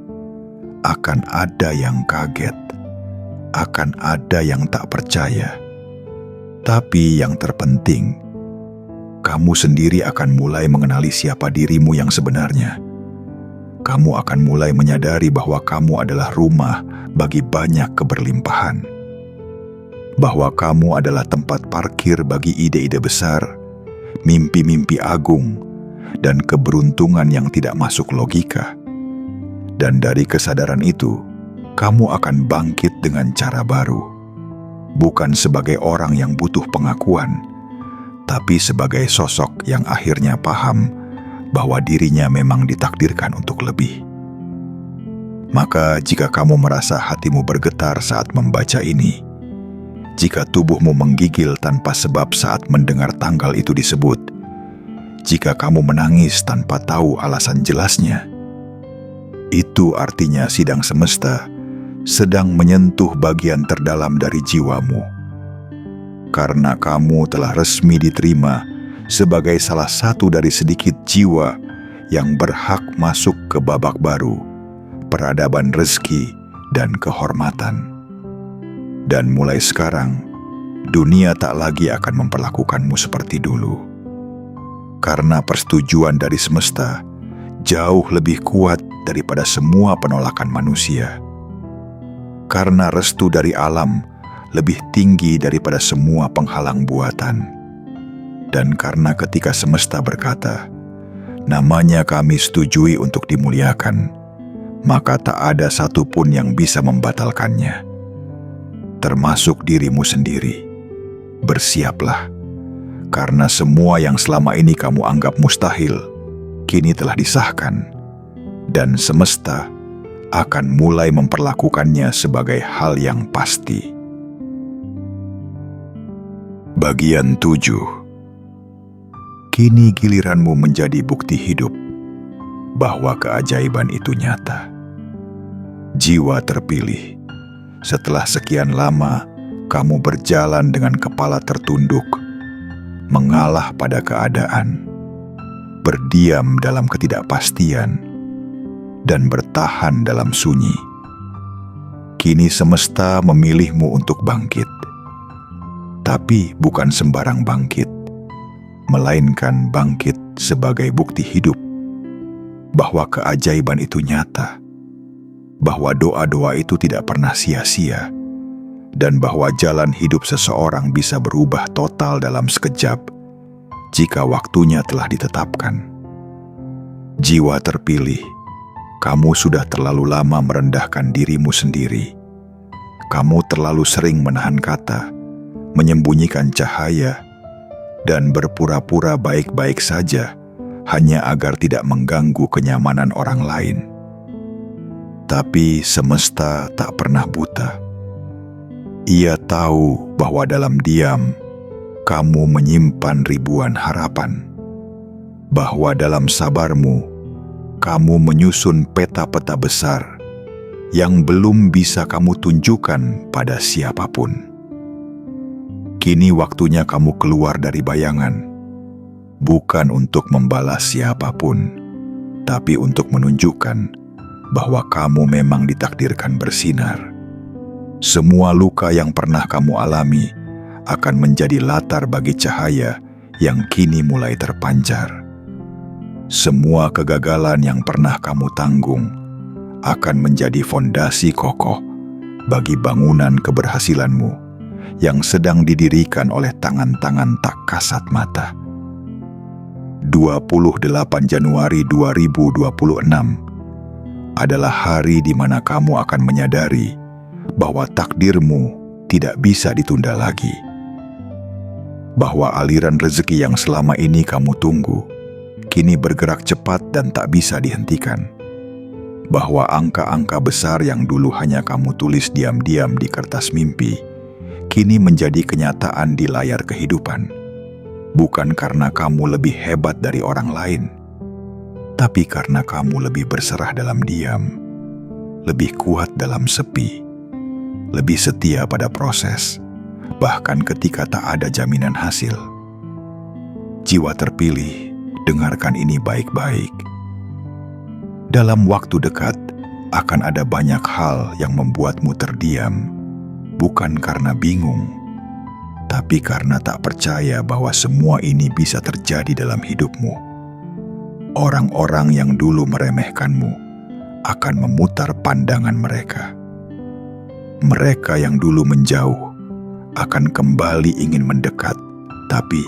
akan ada yang kaget, akan ada yang tak percaya. Tapi yang terpenting, kamu sendiri akan mulai mengenali siapa dirimu yang sebenarnya. Kamu akan mulai menyadari bahwa kamu adalah rumah bagi banyak keberlimpahan. Bahwa kamu adalah tempat parkir bagi ide-ide besar, mimpi-mimpi agung, dan keberuntungan yang tidak masuk logika. Dan dari kesadaran itu, kamu akan bangkit dengan cara baru. Bukan sebagai orang yang butuh pengakuan, tapi sebagai sosok yang akhirnya paham bahwa dirinya memang ditakdirkan untuk lebih. Maka jika kamu merasa hatimu bergetar saat membaca ini, jika tubuhmu menggigil tanpa sebab saat mendengar tanggal itu disebut, jika kamu menangis tanpa tahu alasan jelasnya, itu artinya sidang semesta sedang menyentuh bagian terdalam dari jiwamu. Karena kamu telah resmi diterima sebagai salah satu dari sedikit jiwa yang berhak masuk ke babak baru, peradaban rezeki dan kehormatan. Dan mulai sekarang, dunia tak lagi akan memperlakukanmu seperti dulu. Karena persetujuan dari semesta jauh lebih kuat daripada semua penolakan manusia. Karena restu dari alam lebih tinggi daripada semua penghalang buatan. Dan karena ketika semesta berkata, namanya kami setujui untuk dimuliakan, maka tak ada satupun yang bisa membatalkannya. Termasuk dirimu sendiri. Bersiaplah, karena semua yang selama ini kamu anggap mustahil, kini telah disahkan, dan semesta akan mulai memperlakukannya sebagai hal yang pasti. Bagian 7. Kini giliranmu menjadi bukti hidup bahwa keajaiban itu nyata. Jiwa terpilih, setelah sekian lama kamu berjalan dengan kepala tertunduk, mengalah pada keadaan, berdiam dalam ketidakpastian, dan bertahan dalam sunyi. Kini semesta memilihmu untuk bangkit. Tapi bukan sembarang bangkit, melainkan bangkit sebagai bukti hidup bahwa keajaiban itu nyata, bahwa doa-doa itu tidak pernah sia-sia, dan bahwa jalan hidup seseorang bisa berubah total dalam sekejap jika waktunya telah ditetapkan. Jiwa terpilih, kamu sudah terlalu lama merendahkan dirimu sendiri. Kamu terlalu sering menahan kata, menyembunyikan cahaya, dan berpura-pura baik-baik saja hanya agar tidak mengganggu kenyamanan orang lain. Tapi semesta tak pernah buta. Ia tahu bahwa dalam diam, kamu menyimpan ribuan harapan. Bahwa dalam sabarmu, kamu menyusun peta-peta besar yang belum bisa kamu tunjukkan pada siapapun. Kini waktunya kamu keluar dari bayangan, bukan untuk membalas siapapun, tapi untuk menunjukkan bahwa kamu memang ditakdirkan bersinar. Semua luka yang pernah kamu alami akan menjadi latar bagi cahaya yang kini mulai terpancar. Semua kegagalan yang pernah kamu tanggung akan menjadi fondasi kokoh bagi bangunan keberhasilanmu yang sedang didirikan oleh tangan-tangan tak kasat mata. 28 Januari 2026 adalah hari di mana kamu akan menyadari bahwa takdirmu tidak bisa ditunda lagi. Bahwa aliran rezeki yang selama ini kamu tunggu kini bergerak cepat dan tak bisa dihentikan. Bahwa angka-angka besar yang dulu hanya kamu tulis diam-diam di kertas mimpi, kini menjadi kenyataan di layar kehidupan. Bukan karena kamu lebih hebat dari orang lain, tapi karena kamu lebih berserah dalam diam, lebih kuat dalam sepi, lebih setia pada proses, bahkan ketika tak ada jaminan hasil. Jiwa terpilih, dengarkan ini baik-baik. Dalam waktu dekat, akan ada banyak hal yang membuatmu terdiam, bukan karena bingung, tapi karena tak percaya bahwa semua ini bisa terjadi dalam hidupmu. Orang-orang yang dulu meremehkanmu akan memutar pandangan mereka. Mereka yang dulu menjauh akan kembali ingin mendekat, tapi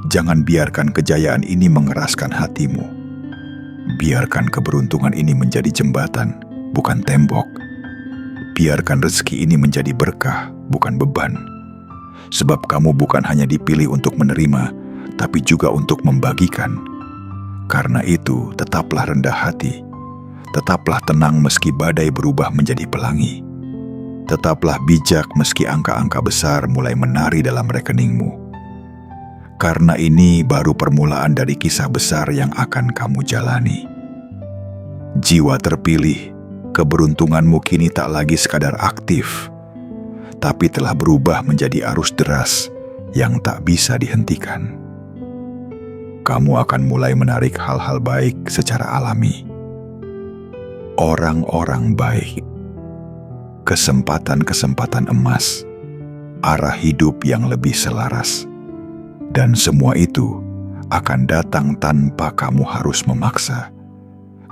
jangan biarkan kejayaan ini mengeraskan hatimu. Biarkan keberuntungan ini menjadi jembatan, bukan tembok. Biarkan rezeki ini menjadi berkah, bukan beban. Sebab kamu bukan hanya dipilih untuk menerima, tapi juga untuk membagikan. Karena itu, tetaplah rendah hati. Tetaplah tenang meski badai berubah menjadi pelangi. Tetaplah bijak meski angka-angka besar mulai menari dalam rekeningmu. Karena ini baru permulaan dari kisah besar yang akan kamu jalani. Jiwa terpilih, keberuntunganmu kini tak lagi sekadar aktif, tapi telah berubah menjadi arus deras yang tak bisa dihentikan. Kamu akan mulai menarik hal-hal baik secara alami. Orang-orang baik, kesempatan-kesempatan emas, arah hidup yang lebih selaras. Dan semua itu akan datang tanpa kamu harus memaksa,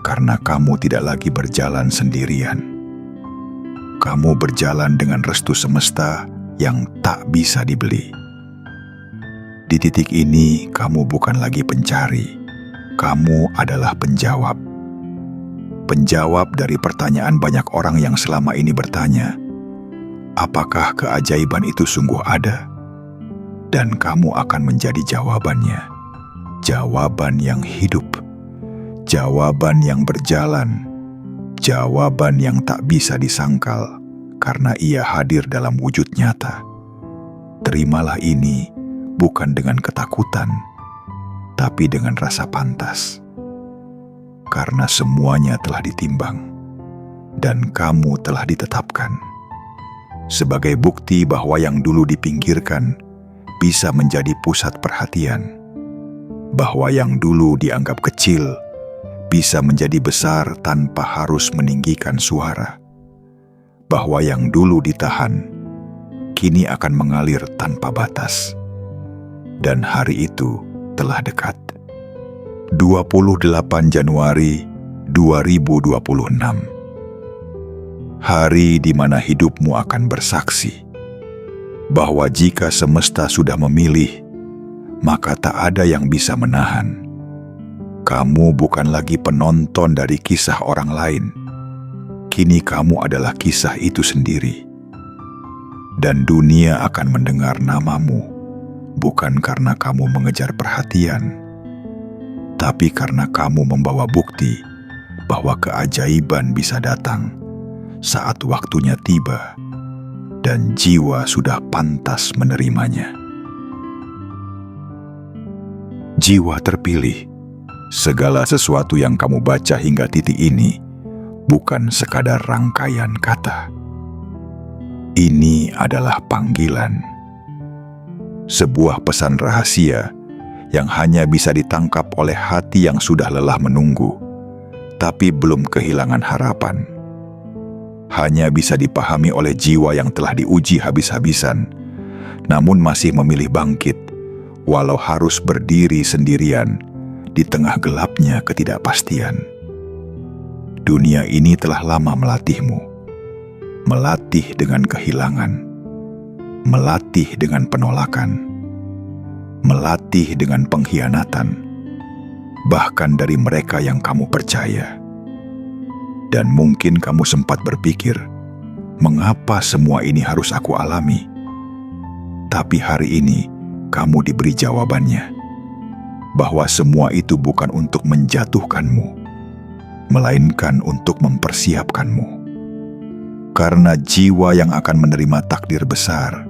karena kamu tidak lagi berjalan sendirian. Kamu berjalan dengan restu semesta yang tak bisa dibeli. Di titik ini, kamu bukan lagi pencari, kamu adalah penjawab. Penjawab dari pertanyaan banyak orang yang selama ini bertanya, apakah keajaiban itu sungguh ada? Dan kamu akan menjadi jawabannya. Jawaban yang hidup, jawaban yang berjalan, jawaban yang tak bisa disangkal karena ia hadir dalam wujud nyata. Terimalah ini bukan dengan ketakutan, tapi dengan rasa pantas. Karena semuanya telah ditimbang, dan kamu telah ditetapkan. Sebagai bukti bahwa yang dulu dipinggirkan bisa menjadi pusat perhatian, bahwa yang dulu dianggap kecil bisa menjadi besar tanpa harus meninggikan suara, bahwa yang dulu ditahan kini akan mengalir tanpa batas. Dan hari itu telah dekat. 28 Januari 2026. Hari di mana hidupmu akan bersaksi bahwa jika semesta sudah memilih, maka tak ada yang bisa menahan. Kamu bukan lagi penonton dari kisah orang lain. Kini kamu adalah kisah itu sendiri. Dan dunia akan mendengar namamu, bukan karena kamu mengejar perhatian, tapi karena kamu membawa bukti bahwa keajaiban bisa datang saat waktunya tiba dan jiwa sudah pantas menerimanya. Jiwa terpilih, segala sesuatu yang kamu baca hingga titik ini bukan sekadar rangkaian kata. Ini adalah panggilan. Sebuah pesan rahasia yang hanya bisa ditangkap oleh hati yang sudah lelah menunggu, tapi belum kehilangan harapan. Hanya bisa dipahami oleh jiwa yang telah diuji habis-habisan, namun masih memilih bangkit, walau harus berdiri sendirian di tengah gelapnya ketidakpastian. Dunia ini telah lama melatihmu, melatih dengan kehilangan, melatih dengan penolakan, melatih dengan pengkhianatan, bahkan dari mereka yang kamu percaya. Dan mungkin kamu sempat berpikir, mengapa semua ini harus aku alami? Tapi hari ini, kamu diberi jawabannya, bahwa semua itu bukan untuk menjatuhkanmu, melainkan untuk mempersiapkanmu. Karena jiwa yang akan menerima takdir besar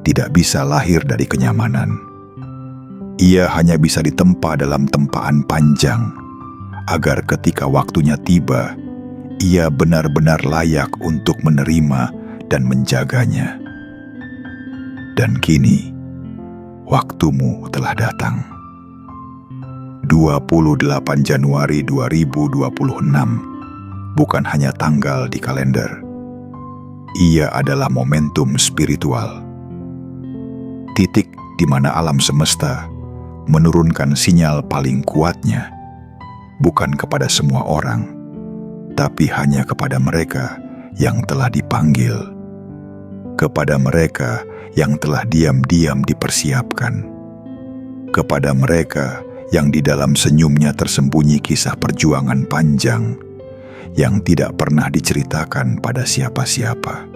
tidak bisa lahir dari kenyamanan. Ia hanya bisa ditempa dalam tempaan panjang, agar ketika waktunya tiba, ia benar-benar layak untuk menerima dan menjaganya. Dan kini, waktumu telah datang. 28 Januari 2026 bukan hanya tanggal di kalender. Ia adalah momentum spiritual. Titik di mana alam semesta menurunkan sinyal paling kuatnya, bukan kepada semua orang, tapi hanya kepada mereka yang telah dipanggil, kepada mereka yang telah diam-diam dipersiapkan, kepada mereka yang di dalam senyumnya tersembunyi kisah perjuangan panjang yang tidak pernah diceritakan pada siapa-siapa.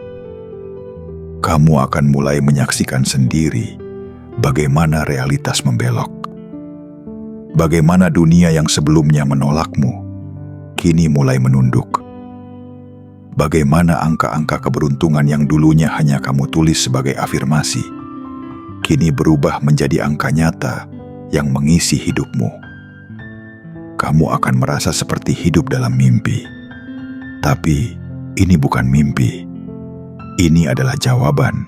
Kamu akan mulai menyaksikan sendiri bagaimana realitas membelok. Bagaimana dunia yang sebelumnya menolakmu, kini mulai menunduk. Bagaimana angka-angka keberuntungan yang dulunya hanya kamu tulis sebagai afirmasi, kini berubah menjadi angka nyata yang mengisi hidupmu. Kamu akan merasa seperti hidup dalam mimpi. Tapi ini bukan mimpi. Ini adalah jawaban.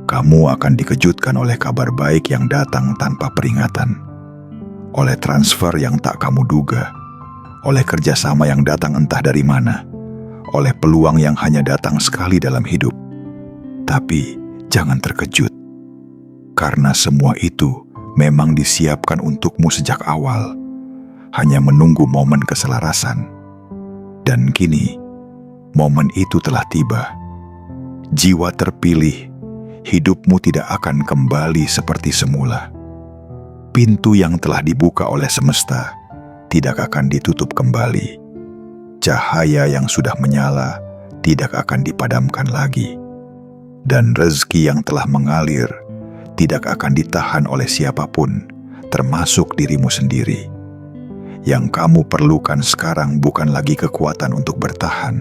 Kamu akan dikejutkan oleh kabar baik yang datang tanpa peringatan, oleh transfer yang tak kamu duga, oleh kerjasama yang datang entah dari mana, oleh peluang yang hanya datang sekali dalam hidup. Tapi jangan terkejut, karena semua itu memang disiapkan untukmu sejak awal, hanya menunggu momen keselarasan. Dan kini, momen itu telah tiba. Jiwa terpilih, hidupmu tidak akan kembali seperti semula. Pintu yang telah dibuka oleh semesta tidak akan ditutup kembali. Cahaya yang sudah menyala tidak akan dipadamkan lagi. Dan rezeki yang telah mengalir tidak akan ditahan oleh siapapun, termasuk dirimu sendiri. Yang kamu perlukan sekarang bukan lagi kekuatan untuk bertahan,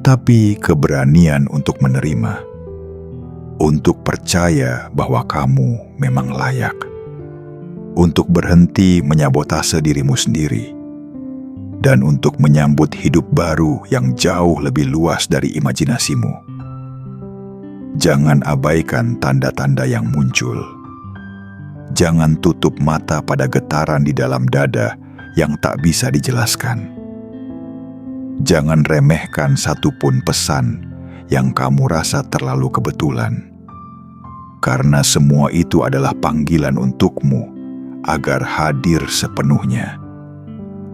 tapi keberanian untuk menerima. Untuk percaya bahwa kamu memang layak. Untuk berhenti menyabotase dirimu sendiri. Dan untuk menyambut hidup baru yang jauh lebih luas dari imajinasimu. Jangan abaikan tanda-tanda yang muncul. Jangan tutup mata pada getaran di dalam dada yang tak bisa dijelaskan. Jangan remehkan satupun pesan yang kamu rasa terlalu kebetulan. Karena semua itu adalah panggilan untukmu agar hadir sepenuhnya.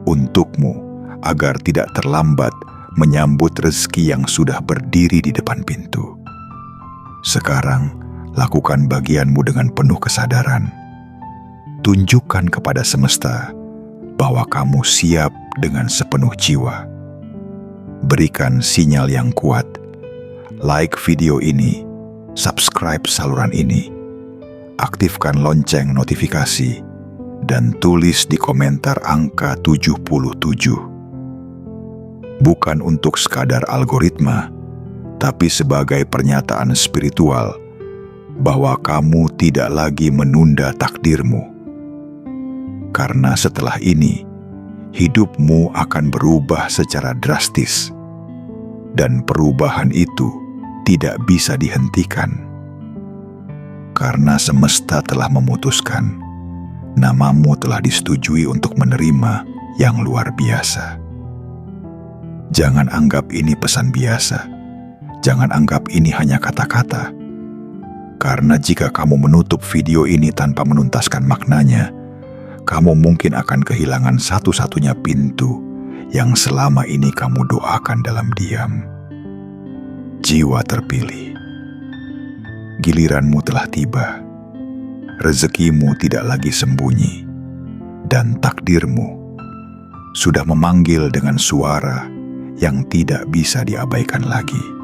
Untukmu agar tidak terlambat menyambut rezeki yang sudah berdiri di depan pintu. Sekarang, lakukan bagianmu dengan penuh kesadaran. Tunjukkan kepada semesta bahwa kamu siap dengan sepenuh jiwa. Berikan sinyal yang kuat. Like video ini, subscribe saluran ini, aktifkan lonceng notifikasi, dan tulis di komentar angka 77. Bukan untuk sekadar algoritma, tapi sebagai pernyataan spiritual bahwa kamu tidak lagi menunda takdirmu. Karena setelah ini, hidupmu akan berubah secara drastis. Dan perubahan itu tidak bisa dihentikan. Karena semesta telah memutuskan, namamu telah disetujui untuk menerima yang luar biasa. Jangan anggap ini pesan biasa. Jangan anggap ini hanya kata-kata. Karena jika kamu menutup video ini tanpa menuntaskan maknanya, kamu mungkin akan kehilangan satu-satunya pintu yang selama ini kamu doakan dalam diam. Jiwa terpilih, giliranmu telah tiba. Rezekimu tidak lagi sembunyi, dan takdirmu sudah memanggil dengan suara yang tidak bisa diabaikan lagi.